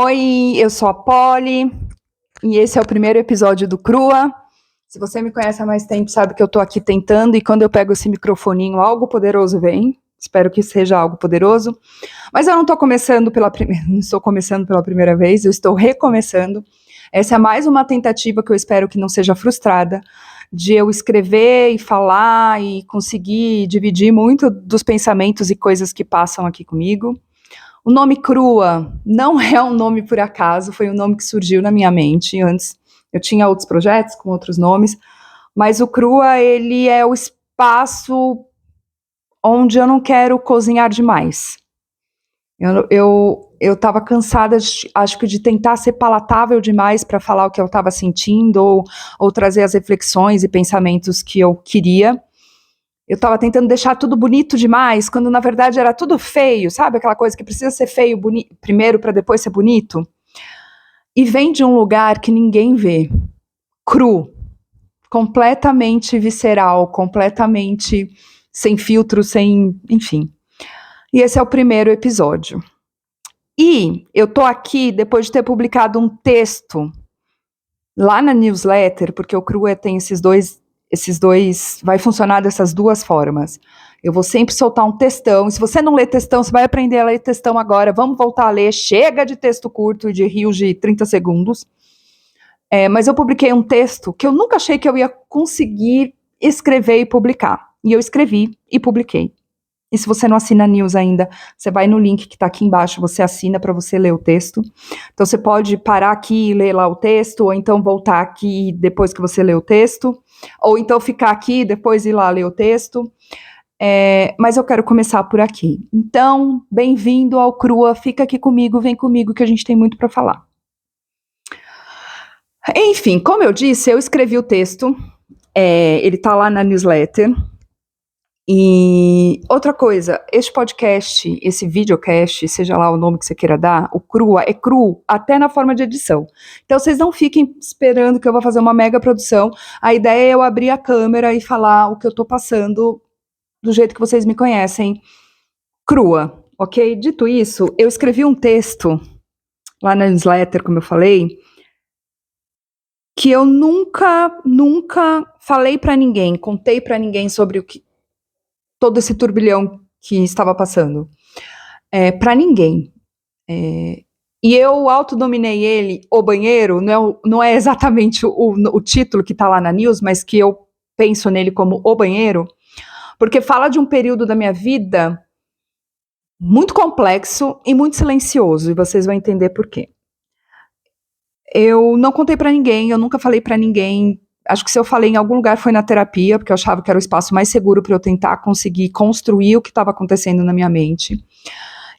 Oi, eu sou a Polly e esse é o primeiro episódio do Crua. Se você me conhece há mais tempo, sabe que eu tô aqui tentando e quando eu pego esse microfoninho, algo poderoso vem. Espero que seja algo poderoso. Mas eu não estou começando não estou começando pela primeira vez, eu estou recomeçando. Essa é mais uma tentativa que eu espero que não seja frustrada, de eu escrever e falar e conseguir dividir muito dos pensamentos e coisas que passam aqui comigo. O nome Crua não é um nome por acaso, foi um nome que surgiu na minha mente antes. Eu tinha outros projetos com outros nomes, mas o Crua, ele é o espaço onde eu não quero cozinhar demais. Eu estava cansada, acho que de tentar ser palatável demais para falar o que eu estava sentindo ou trazer as reflexões e pensamentos que eu queria. Eu estava tentando deixar tudo bonito demais, quando na verdade era tudo feio, sabe? Aquela coisa que precisa ser feio primeiro para depois ser bonito. E vem de um lugar que ninguém vê, cru, completamente visceral, completamente sem filtro, enfim. E esse é o primeiro episódio. E eu tô aqui depois de ter publicado um texto lá na newsletter, porque o Crua tem esses dois, vai funcionar dessas duas formas. Eu vou sempre soltar um textão, e se você não lê textão, você vai aprender a ler textão agora, vamos voltar a ler, chega de texto curto e de rios de 30 segundos. Mas eu publiquei um texto que eu nunca achei que eu ia conseguir escrever e publicar. E eu escrevi e publiquei. E se você não assina a news ainda, você vai no link que está aqui embaixo, você assina para você ler o texto. Então você pode parar aqui e ler lá o texto, ou então voltar aqui depois que você lê o texto, ou então ficar aqui e depois ir lá ler o texto. Mas eu quero começar por aqui. Então, bem-vindo ao Crua, fica aqui comigo, vem comigo que a gente tem muito para falar. Enfim, como eu disse, eu escrevi o texto, ele está lá na newsletter. E outra coisa, este podcast, esse videocast, seja lá o nome que você queira dar, o Crua é cru até na forma de edição. Então vocês não fiquem esperando que eu vou fazer uma mega produção. A ideia é eu abrir a câmera e falar o que eu tô passando do jeito que vocês me conhecem, crua, ok? Dito isso, eu escrevi um texto lá na newsletter, como eu falei, que eu nunca falei para ninguém, contei para ninguém sobre todo esse turbilhão que estava passando. Para ninguém. E eu autodominei ele, O Banheiro, não é exatamente o título que está lá na news, mas que eu penso nele como O Banheiro, porque fala de um período da minha vida muito complexo e muito silencioso, e vocês vão entender por quê. Eu não contei para ninguém, eu nunca falei para ninguém. Acho que se eu falei em algum lugar foi na terapia, porque eu achava que era o espaço mais seguro para eu tentar conseguir construir o que estava acontecendo na minha mente.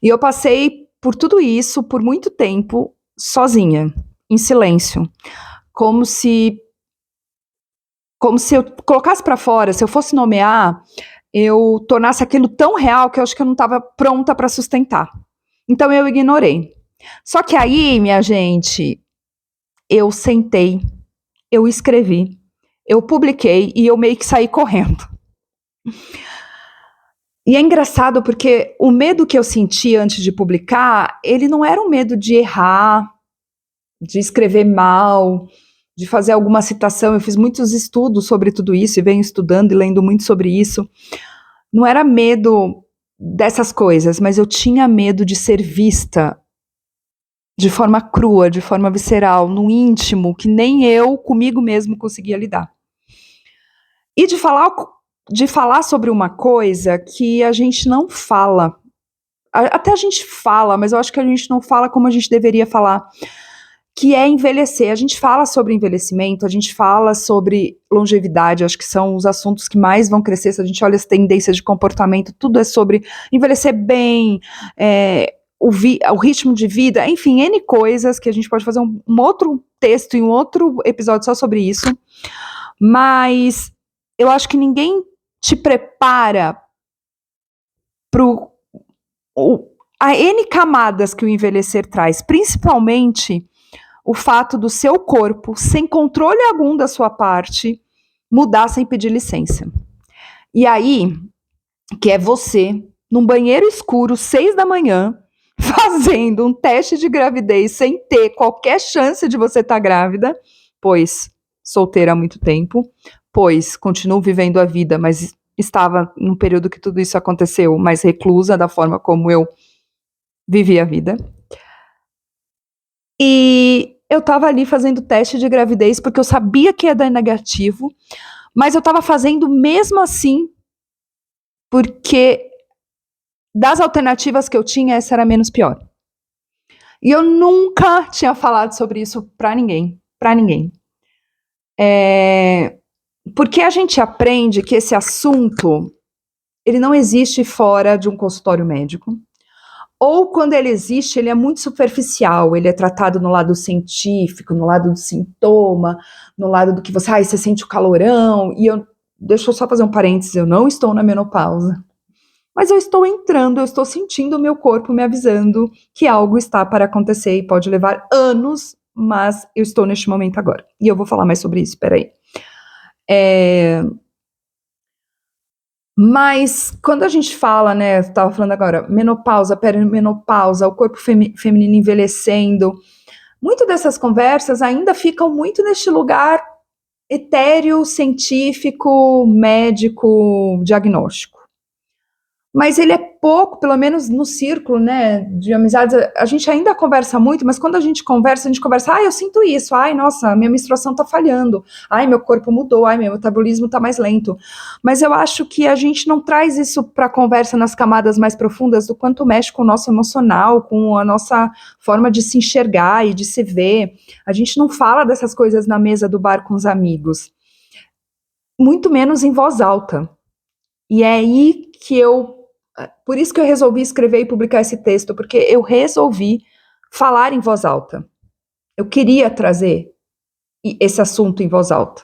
E eu passei por tudo isso por muito tempo sozinha, em silêncio, como se eu colocasse para fora, se eu fosse nomear, eu tornasse aquilo tão real que eu acho que eu não estava pronta para sustentar. Então eu ignorei. Só que aí, minha gente, eu sentei, eu escrevi, eu publiquei e eu meio que saí correndo. E é engraçado porque o medo que eu senti antes de publicar, ele não era um medo de errar, de escrever mal, de fazer alguma citação. Eu fiz muitos estudos sobre tudo isso e venho estudando e lendo muito sobre isso. Não era medo dessas coisas, mas eu tinha medo de ser vista de forma crua, de forma visceral, no íntimo, que nem eu comigo mesmo conseguia lidar. E de falar sobre uma coisa que a gente não fala. Até a gente fala, mas eu acho que a gente não fala como a gente deveria falar, que é envelhecer. A gente fala sobre envelhecimento, a gente fala sobre longevidade, acho que são os assuntos que mais vão crescer, se a gente olha as tendências de comportamento, tudo é sobre envelhecer bem, o ritmo de vida, enfim, N coisas que a gente pode fazer um outro texto e um outro episódio só sobre isso, mas eu acho que ninguém te prepara para a N camadas que o envelhecer traz, principalmente o fato do seu corpo, sem controle algum da sua parte, mudar sem pedir licença. E aí, que é você, num banheiro escuro, 6 da manhã, fazendo um teste de gravidez sem ter qualquer chance de você estar grávida, pois solteira há muito tempo, pois continuo vivendo a vida, mas estava num período que tudo isso aconteceu, mais reclusa da forma como eu vivi a vida. E eu estava ali fazendo teste de gravidez porque eu sabia que ia dar negativo, mas eu estava fazendo mesmo assim porque das alternativas que eu tinha, essa era menos pior. E eu nunca tinha falado sobre isso pra ninguém, pra ninguém. Porque a gente aprende que esse assunto, ele não existe fora de um consultório médico. Ou quando ele existe, ele é muito superficial, ele é tratado no lado científico, no lado do sintoma, no lado do que você sente o calorão, deixa eu só fazer um parênteses, eu não estou na menopausa. Mas eu estou entrando, eu estou sentindo o meu corpo me avisando que algo está para acontecer e pode levar anos, mas eu estou neste momento agora. E eu vou falar mais sobre isso, peraí. Mas quando a gente fala, né, eu estava falando agora, menopausa, perimenopausa, o corpo feminino envelhecendo, muito dessas conversas ainda ficam muito neste lugar etéreo, científico, médico, diagnóstico. Mas ele é pouco, pelo menos no círculo, né, de amizades, a gente ainda conversa muito, mas quando a gente conversa, eu sinto isso, nossa, minha menstruação tá falhando, meu corpo mudou, meu metabolismo tá mais lento. Mas eu acho que a gente não traz isso pra conversa nas camadas mais profundas do quanto mexe com o nosso emocional, com a nossa forma de se enxergar e de se ver. A gente não fala dessas coisas na mesa do bar com os amigos. Muito menos em voz alta. E é aí que por isso que eu resolvi escrever e publicar esse texto, porque eu resolvi falar em voz alta. Eu queria trazer esse assunto em voz alta.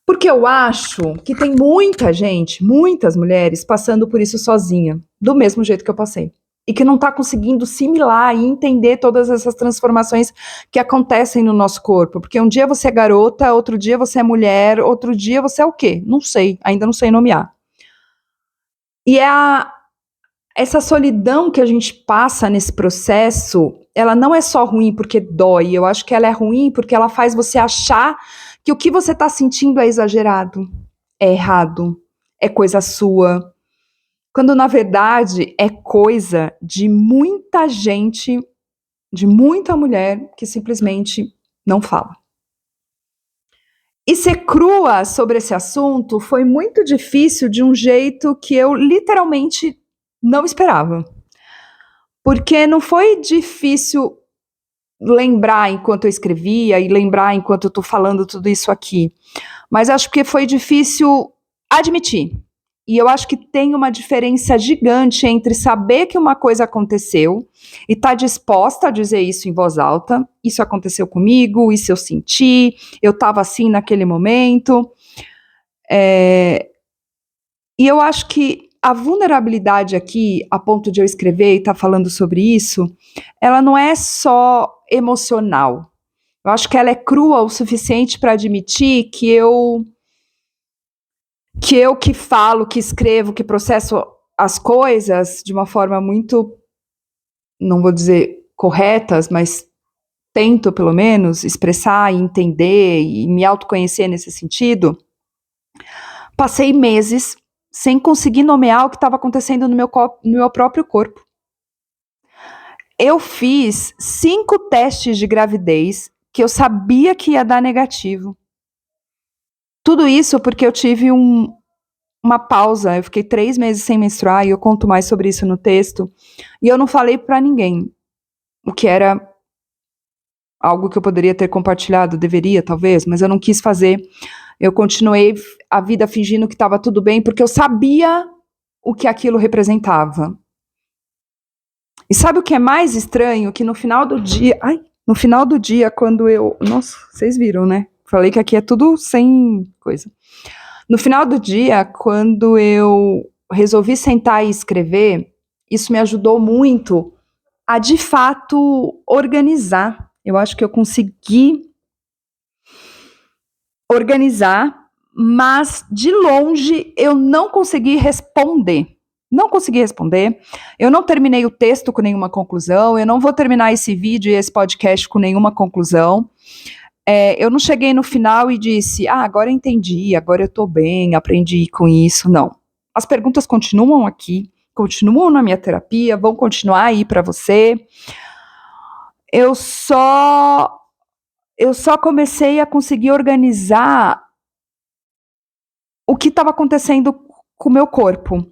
Porque eu acho que tem muita gente, muitas mulheres, passando por isso sozinha, do mesmo jeito que eu passei. E que não está conseguindo assimilar e entender todas essas transformações que acontecem no nosso corpo. Porque um dia você é garota, outro dia você é mulher, outro dia você é o quê? Não sei, ainda não sei nomear. E essa solidão que a gente passa nesse processo, ela não é só ruim porque dói, eu acho que ela é ruim porque ela faz você achar que o que você está sentindo é exagerado, é errado, é coisa sua, quando na verdade é coisa de muita gente, de muita mulher que simplesmente não fala. E ser crua sobre esse assunto foi muito difícil de um jeito que eu literalmente não esperava. Porque não foi difícil lembrar enquanto eu escrevia e lembrar enquanto eu estou falando tudo isso aqui. Mas acho que foi difícil admitir. E eu acho que tem uma diferença gigante entre saber que uma coisa aconteceu e estar disposta a dizer isso em voz alta. Isso aconteceu comigo, isso eu senti, eu estava assim naquele momento. E eu acho que a vulnerabilidade aqui, a ponto de eu escrever e estar falando sobre isso, ela não é só emocional. Eu acho que ela é crua o suficiente para admitir que que falo, que escrevo, que processo as coisas de uma forma muito, não vou dizer corretas, mas tento pelo menos expressar e entender e me autoconhecer nesse sentido. Passei meses sem conseguir nomear o que estava acontecendo no meu próprio corpo. Eu fiz 5 testes de gravidez que eu sabia que ia dar negativo. Tudo isso porque eu tive uma pausa, eu fiquei 3 meses sem menstruar e eu conto mais sobre isso no texto. E eu não falei pra ninguém, o que era algo que eu poderia ter compartilhado, deveria talvez, mas eu não quis fazer. Eu continuei a vida fingindo que estava tudo bem, porque eu sabia o que aquilo representava. E sabe o que é mais estranho? Que no final do dia, quando eu... Nossa, vocês viram, né? Falei que aqui é tudo sem coisa. No final do dia, quando eu resolvi sentar e escrever, isso me ajudou muito a, de fato, organizar. Eu acho que eu consegui organizar, mas de longe eu não consegui responder. não consegui responder, eu não terminei o texto com nenhuma conclusão, eu não vou terminar esse vídeo e esse podcast com nenhuma conclusão. Eu não cheguei no final e disse, agora eu entendi, agora eu tô bem, aprendi com isso, não. As perguntas continuam aqui, continuam na minha terapia, vão continuar aí para você. Eu só comecei a conseguir organizar o que estava acontecendo com o meu corpo.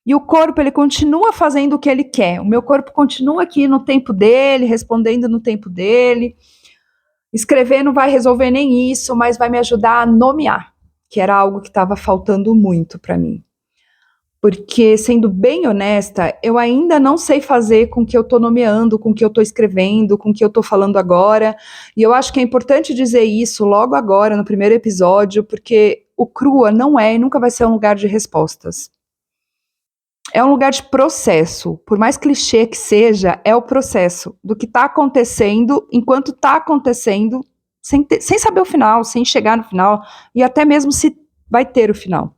E o corpo, ele continua fazendo o que ele quer. O meu corpo continua aqui no tempo dele, respondendo no tempo dele. Escrever não vai resolver nem isso, mas vai me ajudar a nomear, que era algo que estava faltando muito para mim. Porque, sendo bem honesta, eu ainda não sei fazer com o que eu estou nomeando, com o que eu estou escrevendo, com o que eu estou falando agora. E eu acho que é importante dizer isso logo agora, no primeiro episódio, porque o Crua não é e nunca vai ser um lugar de respostas. É um lugar de processo. Por mais clichê que seja, é o processo do que está acontecendo enquanto está acontecendo, sem saber o final, sem chegar no final, e até mesmo se vai ter o final.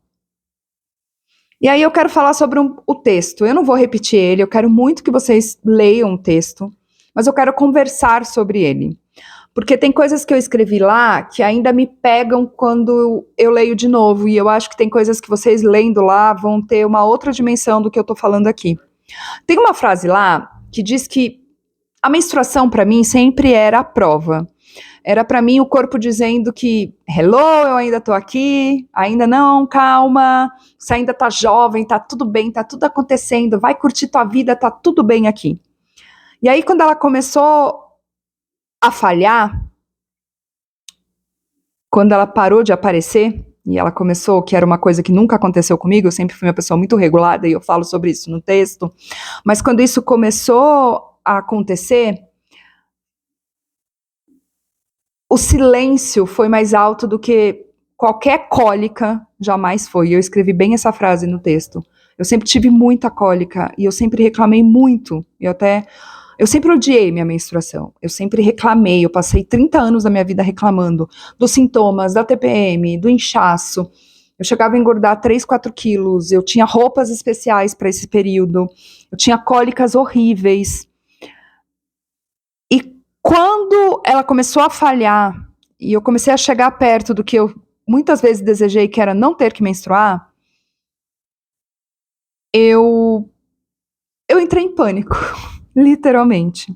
E aí eu quero falar sobre o texto. Eu não vou repetir ele, eu quero muito que vocês leiam o texto, mas eu quero conversar sobre ele. Porque tem coisas que eu escrevi lá que ainda me pegam quando eu leio de novo, e eu acho que tem coisas que vocês lendo lá vão ter uma outra dimensão do que eu tô falando aqui. Tem uma frase lá que diz que a menstruação para mim sempre era a prova. Era para mim o corpo dizendo que, hello, eu ainda tô aqui, ainda não, calma, você ainda tá jovem, tá tudo bem, tá tudo acontecendo, vai curtir tua vida, tá tudo bem aqui. E aí quando ela começou a falhar, quando ela parou de aparecer, e ela começou, que era uma coisa que nunca aconteceu comigo, eu sempre fui uma pessoa muito regulada, e eu falo sobre isso no texto, mas quando isso começou a acontecer, o silêncio foi mais alto do que qualquer cólica jamais foi. Eu escrevi bem essa frase no texto. Eu sempre tive muita cólica e eu sempre reclamei muito. Eu sempre odiei minha menstruação. Eu sempre reclamei. Eu passei 30 anos da minha vida reclamando dos sintomas, da TPM, do inchaço. Eu chegava a engordar 3, 4 quilos. Eu tinha roupas especiais para esse período. Eu tinha cólicas horríveis. E quando ela começou a falhar e eu comecei a chegar perto do que eu muitas vezes desejei, que era não ter que menstruar, eu entrei em pânico, literalmente.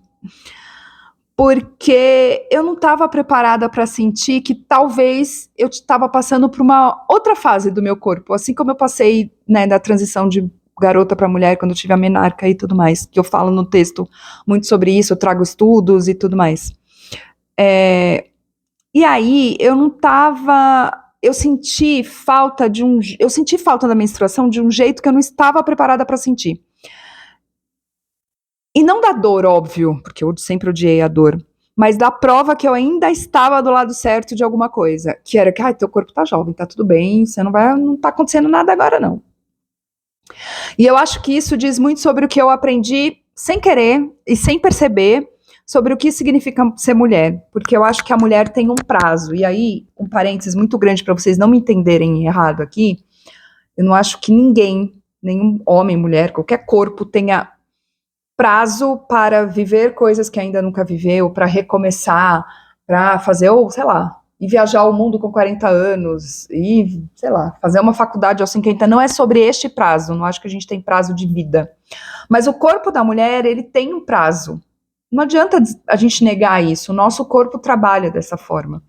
Porque eu não estava preparada para sentir que talvez eu estava passando por uma outra fase do meu corpo, assim como eu passei, né, da transição de garota para mulher quando eu tive a menarca e tudo mais, que eu falo no texto muito sobre isso, eu trago estudos e tudo mais. E aí eu não estava, eu senti falta da menstruação de um jeito que eu não estava preparada para sentir. E não da dor, óbvio, porque eu sempre odiei a dor, mas da prova que eu ainda estava do lado certo de alguma coisa, que era que, teu corpo tá jovem, tá tudo bem, não tá acontecendo nada agora não. E eu acho que isso diz muito sobre o que eu aprendi sem querer e sem perceber sobre o que significa ser mulher, porque eu acho que a mulher tem um prazo, e aí, um parênteses muito grande para vocês não me entenderem errado aqui, eu não acho que ninguém, nenhum homem, mulher, qualquer corpo tenha prazo para viver coisas que ainda nunca viveu, para recomeçar, para fazer, ou sei lá, e viajar o mundo com 40 anos, e, sei lá, fazer uma faculdade aos 50, não é sobre este prazo, não acho que a gente tem prazo de vida. Mas o corpo da mulher, ele tem um prazo. Não adianta a gente negar isso, o nosso corpo trabalha dessa forma.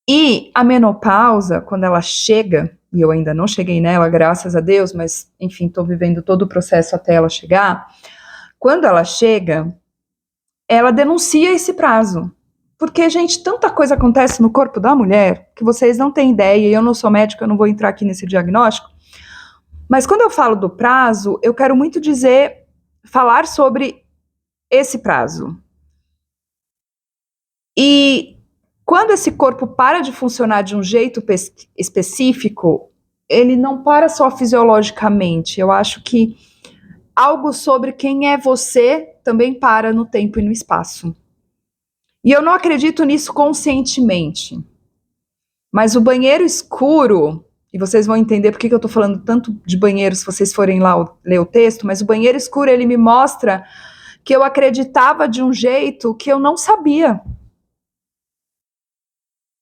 E a menopausa, quando ela chega, e eu ainda não cheguei nela, graças a Deus, mas, enfim, estou vivendo todo o processo até ela chegar. Quando ela chega, ela denuncia esse prazo. Porque, gente, tanta coisa acontece no corpo da mulher que vocês não têm ideia, e eu não sou médica, eu não vou entrar aqui nesse diagnóstico. Mas quando eu falo do prazo, eu quero muito falar sobre esse prazo. E quando esse corpo para de funcionar de um jeito específico, ele não para só fisiologicamente. Eu acho que algo sobre quem é você também para no tempo e no espaço. E eu não acredito nisso conscientemente. Mas o banheiro escuro, e vocês vão entender por que eu tô falando tanto de banheiro se vocês forem lá ler o texto, mas o banheiro escuro, ele me mostra que eu acreditava de um jeito que eu não sabia.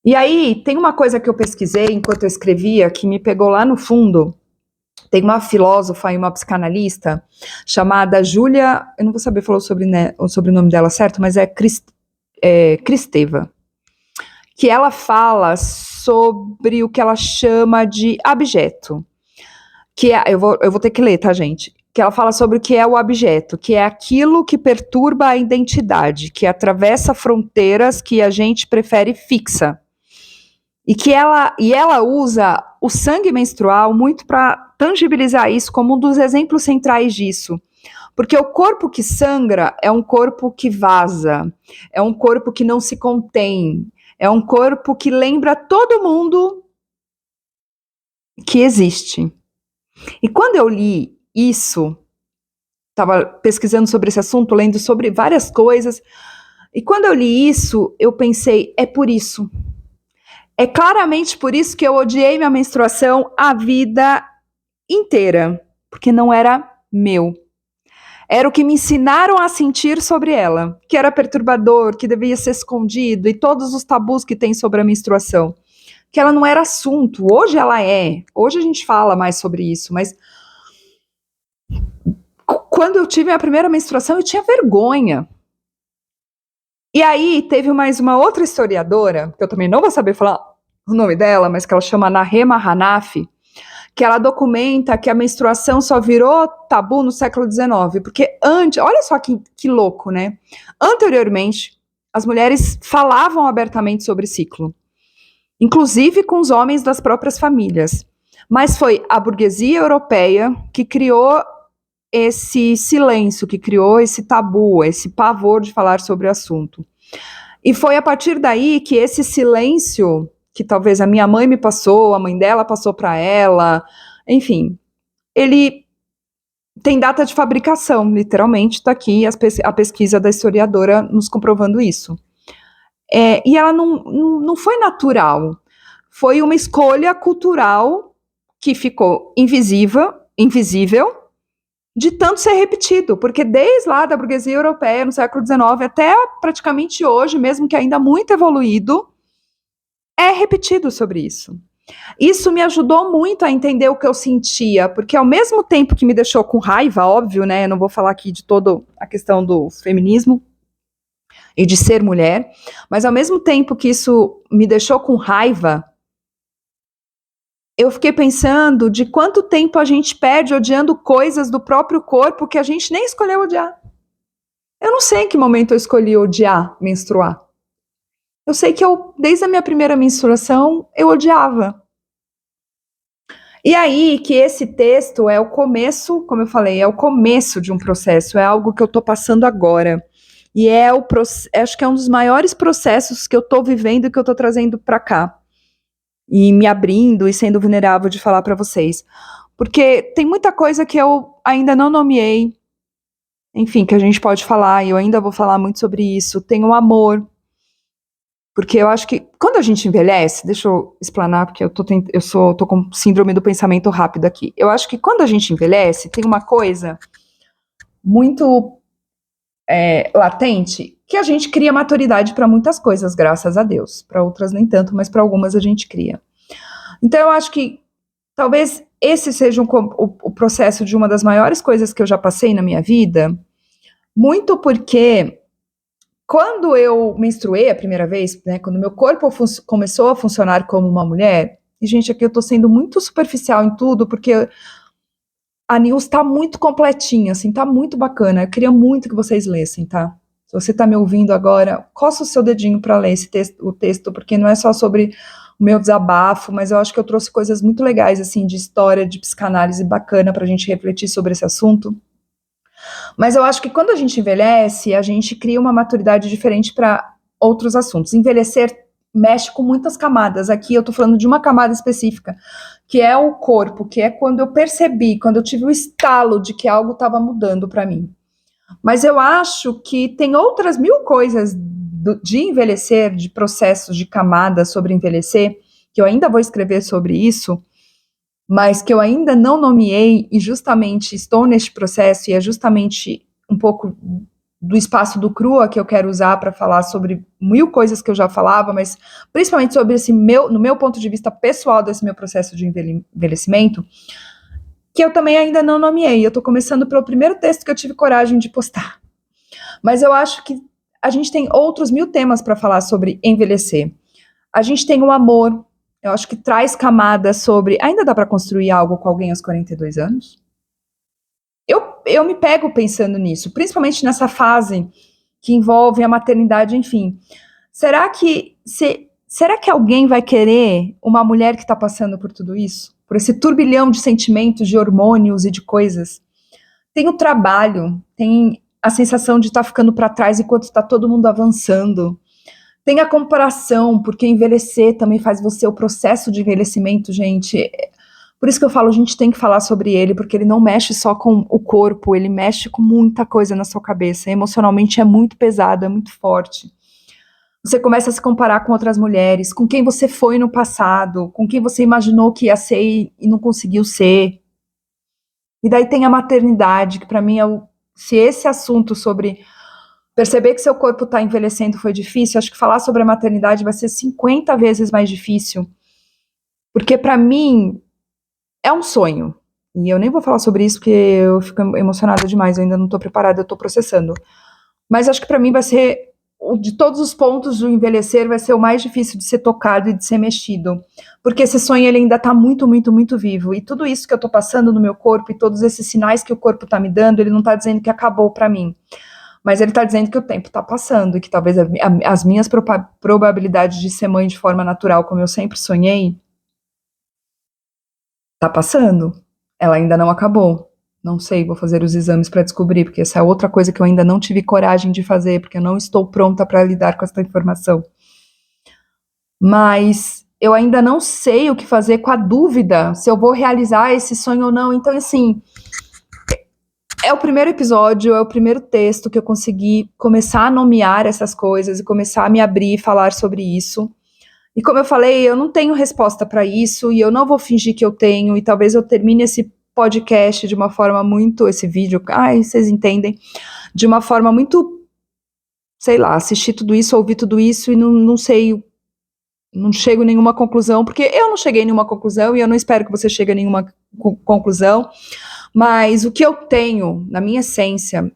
E aí, tem uma coisa que eu pesquisei enquanto eu escrevia, que me pegou lá no fundo. Tem uma filósofa e uma psicanalista chamada Júlia, eu não vou saber falar o sobrenome dela certo, mas é Kristeva, que ela fala sobre o que ela chama de abjeto, que é, eu vou ter que ler, tá, gente? Que ela fala sobre o que é o abjeto, que é aquilo que perturba a identidade, que atravessa fronteiras que a gente prefere fixa. E ela usa o sangue menstrual muito para tangibilizar isso como um dos exemplos centrais disso. Porque o corpo que sangra é um corpo que vaza, é um corpo que não se contém, é um corpo que lembra todo mundo que existe. E quando eu li isso, estava pesquisando sobre esse assunto, lendo sobre várias coisas, e quando eu li isso, eu pensei, é por isso. É claramente por isso que eu odiei minha menstruação a vida inteira, porque não era meu. Era o que me ensinaram a sentir sobre ela, que era perturbador, que devia ser escondido, e todos os tabus que tem sobre a menstruação. Que ela não era assunto, hoje ela é. Hoje a gente fala mais sobre isso, mas quando eu tive a primeira menstruação, eu tinha vergonha. E aí teve mais uma outra historiadora, que eu também não vou saber falar o nome dela, mas que ela chama Nahema Hanafi, que ela documenta que a menstruação só virou tabu no século XIX, porque antes, olha só que louco, né? Anteriormente, as mulheres falavam abertamente sobre ciclo, inclusive com os homens das próprias famílias. Mas foi a burguesia europeia que criou esse silêncio, que criou esse tabu, esse pavor de falar sobre o assunto. E foi a partir daí que esse silêncio, que talvez a minha mãe me passou, a mãe dela passou para ela, enfim, ele tem data de fabricação, literalmente, está aqui a pesquisa da historiadora nos comprovando isso. E ela não foi natural, foi uma escolha cultural que ficou invisível, de tanto ser repetido, porque desde lá da burguesia europeia, no século XIX, até praticamente hoje, mesmo que ainda muito evoluído, é repetido sobre isso. Isso me ajudou muito a entender o que eu sentia, porque ao mesmo tempo que me deixou com raiva, óbvio, né, eu não vou falar aqui de toda a questão do feminismo e de ser mulher, mas ao mesmo tempo que isso me deixou com raiva, eu fiquei pensando de quanto tempo a gente perde odiando coisas do próprio corpo que a gente nem escolheu odiar. Eu não sei em que momento eu escolhi odiar menstruar. Eu sei que desde a minha primeira menstruação, eu odiava. E aí que esse texto é o começo, como eu falei, é o começo de um processo, é algo que eu estou passando agora. E acho que é um dos maiores processos que eu estou vivendo e que eu estou trazendo para cá. E me abrindo e sendo vulnerável de falar para vocês. Porque tem muita coisa que eu ainda não nomeei, enfim, que a gente pode falar, e eu ainda vou falar muito sobre isso. Tem o amor, porque eu acho que quando a gente envelhece, deixa eu explanar, porque eu tô com síndrome do pensamento rápido aqui. Eu acho que quando a gente envelhece, tem uma coisa muito latente, que a gente cria maturidade para muitas coisas, graças a Deus. Para outras nem tanto, mas para algumas a gente cria. Então eu acho que talvez esse seja o processo de uma das maiores coisas que eu já passei na minha vida, muito porque quando eu menstruei a primeira vez, né, quando meu corpo começou a funcionar como uma mulher, e gente, aqui eu tô sendo muito superficial em tudo, porque a news tá muito completinha, assim, tá muito bacana, eu queria muito que vocês lessem, tá? Se você tá me ouvindo agora, coça o seu dedinho para ler o texto, porque não é só sobre o meu desabafo, mas eu acho que eu trouxe coisas muito legais, assim, de história, de psicanálise bacana pra gente refletir sobre esse assunto. Mas eu acho que quando a gente envelhece, a gente cria uma maturidade diferente para outros assuntos. Envelhecer mexe com muitas camadas. Aqui eu tô falando de uma camada específica, que é o corpo, que é quando eu percebi, quando eu tive o estalo de que algo estava mudando para mim. Mas eu acho que tem outras mil coisas de envelhecer, de processos, de camadas sobre envelhecer, que eu ainda vou escrever sobre isso, mas que eu ainda não nomeei e justamente estou neste processo e é justamente um pouco do espaço do Crua que eu quero usar para falar sobre 1000 coisas que eu já falava, mas principalmente sobre no meu ponto de vista pessoal desse meu processo de envelhecimento, que eu também ainda não nomeei. Eu estou começando pelo primeiro texto que eu tive coragem de postar. Mas eu acho que a gente tem outros 1000 temas para falar sobre envelhecer. A gente tem o amor, eu acho que traz camadas sobre. Ainda dá para construir algo com alguém aos 42 anos? Eu me pego pensando nisso, principalmente nessa fase que envolve a maternidade, enfim. Será que alguém vai querer uma mulher que está passando por tudo isso? Por esse turbilhão de sentimentos, de hormônios e de coisas? Tem o trabalho, tem a sensação de estar ficando para trás enquanto está todo mundo avançando. Tem a comparação, porque envelhecer também faz você, o processo de envelhecimento, gente. Por isso que eu falo, a gente tem que falar sobre ele, porque ele não mexe só com o corpo, ele mexe com muita coisa na sua cabeça. Emocionalmente é muito pesado, é muito forte. Você começa a se comparar com outras mulheres, com quem você foi no passado, com quem você imaginou que ia ser e não conseguiu ser. E daí tem a maternidade, que para mim se esse assunto sobre perceber que seu corpo está envelhecendo foi difícil, acho que falar sobre a maternidade vai ser 50 vezes mais difícil. Porque para mim é um sonho. E eu nem vou falar sobre isso porque eu fico emocionada demais, eu ainda não tô preparada, eu tô processando. Mas acho que para mim vai ser, de todos os pontos do envelhecer, vai ser o mais difícil de ser tocado e de ser mexido. Porque esse sonho ele ainda tá muito, muito, muito vivo. E tudo isso que eu tô passando no meu corpo e todos esses sinais que o corpo tá me dando, ele não tá dizendo que acabou para mim. Mas ele tá dizendo que o tempo tá passando e que talvez as minhas probabilidades de ser mãe de forma natural, como eu sempre sonhei, tá passando. Ela ainda não acabou. Não sei, vou fazer os exames para descobrir, porque essa é outra coisa que eu ainda não tive coragem de fazer, porque eu não estou pronta para lidar com essa informação. Mas eu ainda não sei o que fazer com a dúvida se eu vou realizar esse sonho ou não. Então, assim, é o primeiro episódio, é o primeiro texto que eu consegui começar a nomear essas coisas e começar a me abrir e falar sobre isso. E como eu falei, eu não tenho resposta para isso e eu não vou fingir que eu tenho, e talvez eu termine esse podcast de uma forma muito, esse vídeo, ai, vocês entendem, de uma forma muito, sei lá, assistir tudo isso, ouvir tudo isso e não sei, não chego a nenhuma conclusão, porque eu não cheguei a nenhuma conclusão e eu não espero que você chegue a nenhuma conclusão, mas o que eu tenho na minha essência,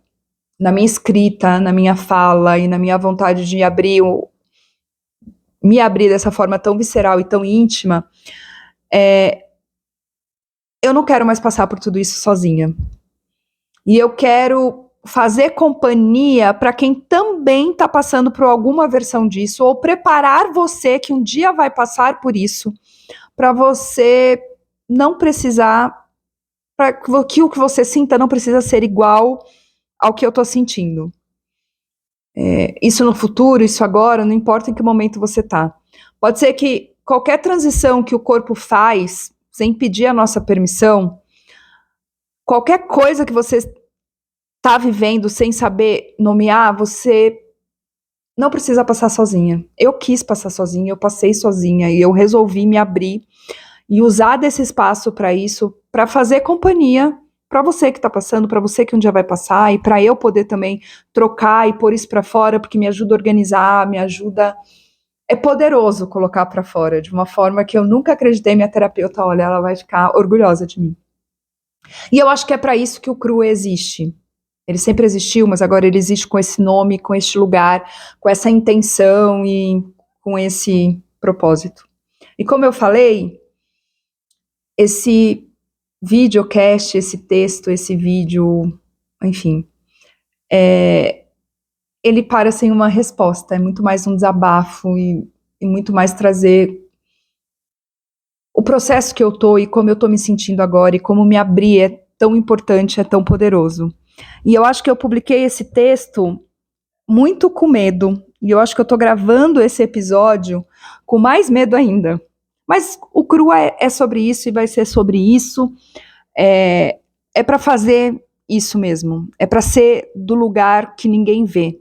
na minha escrita, na minha fala e na minha vontade de me abrir dessa forma tão visceral e tão íntima, eu não quero mais passar por tudo isso sozinha. E eu quero fazer companhia para quem também está passando por alguma versão disso, ou preparar você que um dia vai passar por isso, para você não precisar, para que o que você sinta não precisa ser igual ao que eu estou sentindo. Isso no futuro, isso agora, não importa em que momento você está. Pode ser que qualquer transição que o corpo faz, sem pedir a nossa permissão, qualquer coisa que você está vivendo sem saber nomear, você não precisa passar sozinha. Eu quis passar sozinha, eu passei sozinha e eu resolvi me abrir e usar desse espaço para isso, para fazer companhia para você que está passando, para você que um dia vai passar e para eu poder também trocar e pôr isso para fora, porque me ajuda a organizar, me ajuda. É poderoso colocar para fora de uma forma que eu nunca acreditei. Minha terapeuta, olha, ela vai ficar orgulhosa de mim. E eu acho que é para isso que o CRU existe. Ele sempre existiu, mas agora ele existe com esse nome, com este lugar, com essa intenção e com esse propósito. E como eu falei, esse videocast, esse texto, esse vídeo, enfim, ele para sem uma resposta, é muito mais um desabafo e muito mais trazer o processo que eu tô e como eu tô me sentindo agora e como me abrir é tão importante, é tão poderoso. E eu acho que eu publiquei esse texto muito com medo. E eu acho que eu tô gravando esse episódio com mais medo ainda. Mas o Cru é sobre isso e vai ser sobre isso. É para fazer isso mesmo. É para ser do lugar que ninguém vê.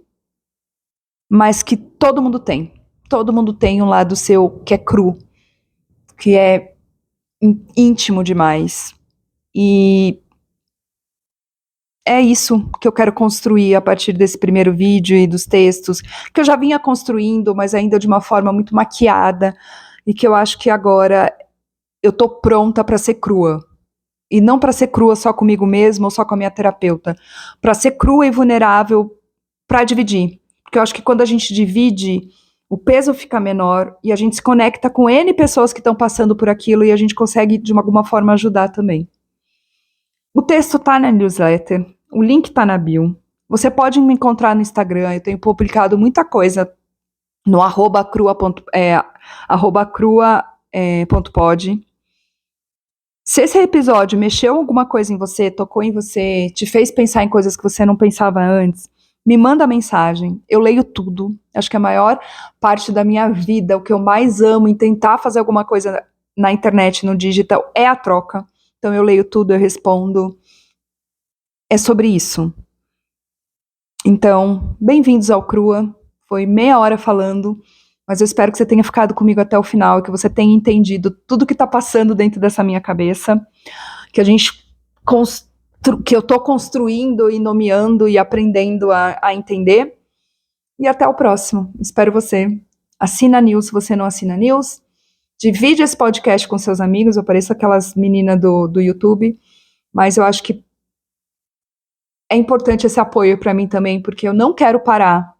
Mas que todo mundo tem. Todo mundo tem um lado seu que é cru. Que é íntimo demais. E é isso que eu quero construir a partir desse primeiro vídeo e dos textos, que eu já vinha construindo, mas ainda de uma forma muito maquiada, e que eu acho que agora eu tô pronta para ser crua. E não para ser crua só comigo mesma ou só com a minha terapeuta, para ser crua e vulnerável para dividir. Porque eu acho que quando a gente divide, o peso fica menor e a gente se conecta com N pessoas que estão passando por aquilo e a gente consegue, de alguma forma, ajudar também. O texto tá na newsletter, o link tá na bio. Você pode me encontrar no Instagram, eu tenho publicado muita coisa no @crua.pod. Se esse episódio mexeu alguma coisa em você, tocou em você, te fez pensar em coisas que você não pensava antes, me manda mensagem. Eu leio tudo. Acho que a maior parte da minha vida, o que eu mais amo em tentar fazer alguma coisa na internet, no digital, é a troca. Então eu leio tudo, eu respondo. É sobre isso. Então, bem-vindos ao Crua. Foi meia hora falando, mas eu espero que você tenha ficado comigo até o final, que você tenha entendido tudo que está passando dentro dessa minha cabeça, que a gente que eu estou construindo e nomeando e aprendendo a entender. E até o próximo. Espero você. Assina a News se você não assina a News. Divide esse podcast com seus amigos. Eu pareço aquelas meninas do YouTube, mas eu acho que é importante esse apoio para mim também, porque eu não quero parar.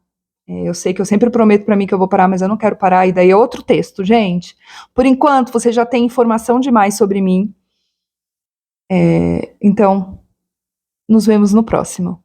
Eu sei que eu sempre prometo para mim que eu vou parar, mas eu não quero parar. E daí é outro texto, gente. Por enquanto, você já tem informação demais sobre mim. Então, nos vemos no próximo.